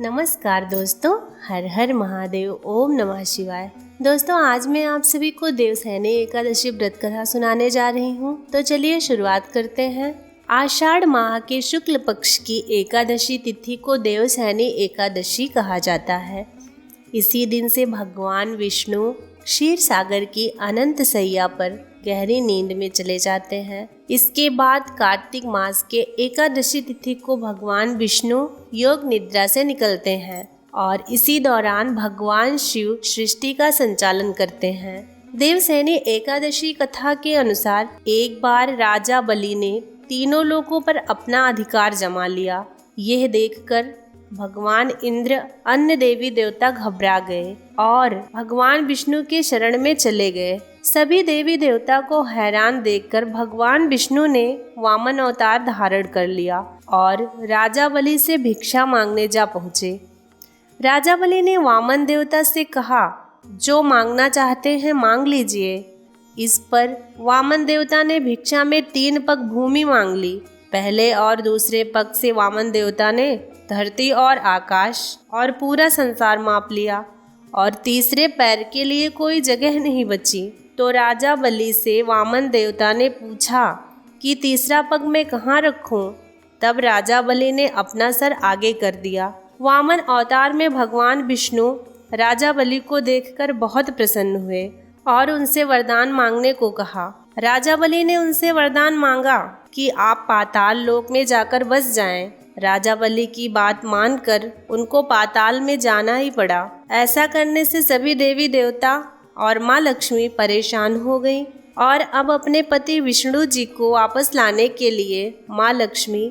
नमस्कार दोस्तों, हर हर महादेव, ओम नमः शिवाय। दोस्तों, आज मैं आप सभी को देवसैनी एकादशी व्रत कथा सुनाने जा रही हूँ। तो चलिए शुरुआत करते हैं। आषाढ़ माह के शुक्ल पक्ष की एकादशी तिथि को देवसैनी एकादशी कहा जाता है। इसी दिन से भगवान विष्णु क्षीर सागर की अनंत सैया पर गहरी नींद में चले जाते हैं। इसके बाद कार्तिक मास के एकादशी तिथि को भगवान विष्णु योग निद्रा से निकलते हैं और इसी दौरान भगवान शिव सृष्टि का संचालन करते हैं। देवसैनी एकादशी कथा के अनुसार एक बार राजा बलि ने तीनों लोकों पर अपना अधिकार जमा लिया। यह देखकर भगवान इंद्र अन्य देवी देवता घबरा गए और भगवान विष्णु के शरण में चले गए। सभी देवी देवता को हैरान देखकर भगवान विष्णु ने वामन अवतार धारण कर लिया और राजा बलि से भिक्षा मांगने जा पहुँचे। राजा बलि ने वामन देवता से कहा, जो मांगना चाहते हैं मांग लीजिए। इस पर वामन देवता ने भिक्षा में 3 पग भूमि मांग ली। पहले और दूसरे पग से वामन देवता ने धरती और आकाश और पूरा संसार माप लिया और तीसरे पैर के लिए कोई जगह नहीं बची। तो राजा बलि से वामन देवता ने पूछा कि तीसरा पग मैं कहाँ रखूं? तब राजा बलि ने अपना सर आगे कर दिया। वामन अवतार में भगवान विष्णु राजा बलि को देखकर बहुत प्रसन्न हुए और उनसे वरदान मांगने को कहा। राजा बलि ने उनसे वरदान मांगा कि आप पाताल लोक में जाकर बस जाएं। राजा बलि की बात मानकर उनको पाताल में जाना ही पड़ा। ऐसा करने से सभी देवी देवता और माँ लक्ष्मी परेशान हो गईं और अब अपने पति विष्णु जी को वापस लाने के लिए माँ लक्ष्मी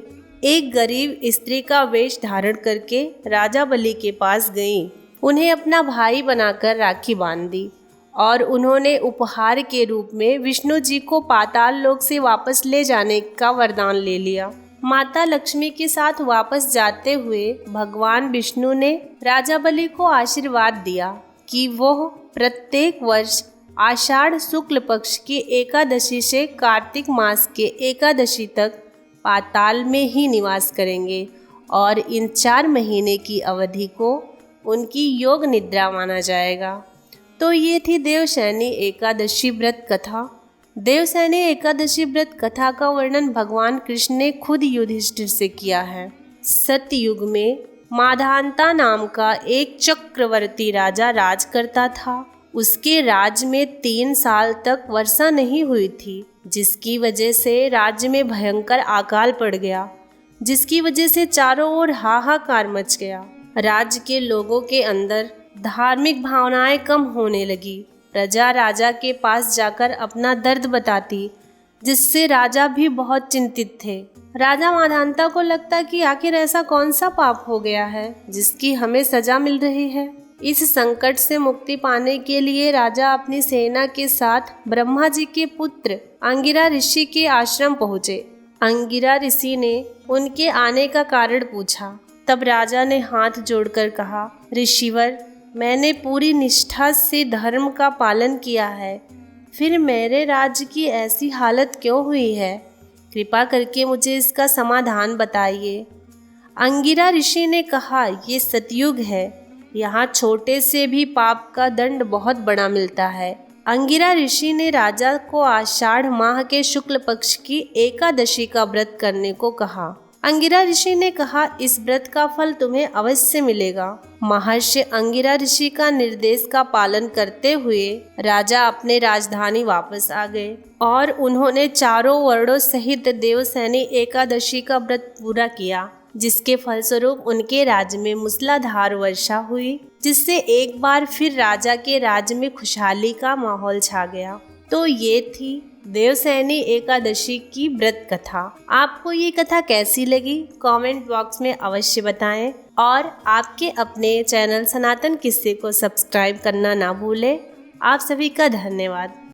एक गरीब स्त्री का वेश धारण करके राजा बलि के पास गईं। उन्हें अपना भाई बनाकर राखी बांध दी और उन्होंने उपहार के रूप में विष्णु जी को पाताल लोक से वापस ले जाने का वरदान ले लिया। माता लक्ष्मी के साथ वापस जाते हुए भगवान विष्णु ने राजा बलि को आशीर्वाद दिया कि वह प्रत्येक वर्ष आषाढ़ शुक्ल पक्ष की एकादशी से कार्तिक मास के एकादशी तक पाताल में ही निवास करेंगे और इन 4 महीने की अवधि को उनकी योग निद्रा माना जाएगा। तो ये थी देवसैनी एकादशी व्रत कथा। देवसैनी एकादशी व्रत कथा का वर्णन भगवान कृष्ण ने खुद युधिष्ठिर से किया है। सतयुग में माधांता नाम का एक चक्रवर्ती राजा राज करता था। उसके राज्य में 3 साल तक वर्षा नहीं हुई थी, जिसकी वजह से राज्य में भयंकर अकाल पड़ गया, जिसकी वजह से चारों ओर हाहाकार मच गया। राज्य के लोगों के अंदर धार्मिक भावनाएं कम होने लगी। प्रजा राजा के पास जाकर अपना दर्द बताती, जिससे राजा भी बहुत चिंतित थे। राजा माधांता को लगता कि आखिर ऐसा कौन सा पाप हो गया है जिसकी हमें सजा मिल रही है। इस संकट से मुक्ति पाने के लिए राजा अपनी सेना के साथ ब्रह्मा जी के पुत्र अंगिरा ऋषि के आश्रम पहुँचे। अंगिरा ऋषि ने उनके आने का कारण पूछा। तब राजा ने हाथ जोड़कर कहा, ऋषिवर, मैंने पूरी निष्ठा से धर्म का पालन किया है, फिर मेरे राज्य की ऐसी हालत क्यों हुई है? कृपा करके मुझे इसका समाधान बताइए। अंगिरा ऋषि ने कहा, ये सतयुग है, यहाँ छोटे से भी पाप का दंड बहुत बड़ा मिलता है। अंगिरा ऋषि ने राजा को आषाढ़ माह के शुक्ल पक्ष की एकादशी का व्रत करने को कहा। अंगिरा ऋषि ने कहा, इस व्रत का फल तुम्हें अवश्य मिलेगा। महर्षि अंगिरा ऋषि का निर्देश का पालन करते हुए राजा अपने राजधानी वापस आ गए और उन्होंने चारों वर्णों सहित देवसैनी एकादशी का व्रत पूरा किया, जिसके फलस्वरूप उनके राज्य में मूसलाधार वर्षा हुई, जिससे एक बार फिर राजा के राज्य में खुशहाली का माहौल छा गया। तो ये थी देवसैनी एकादशी की व्रत कथा। आपको ये कथा कैसी लगी कमेंट बॉक्स में अवश्य बताएं और आपके अपने चैनल सनातन किस्से को सब्सक्राइब करना ना भूलें। आप सभी का धन्यवाद।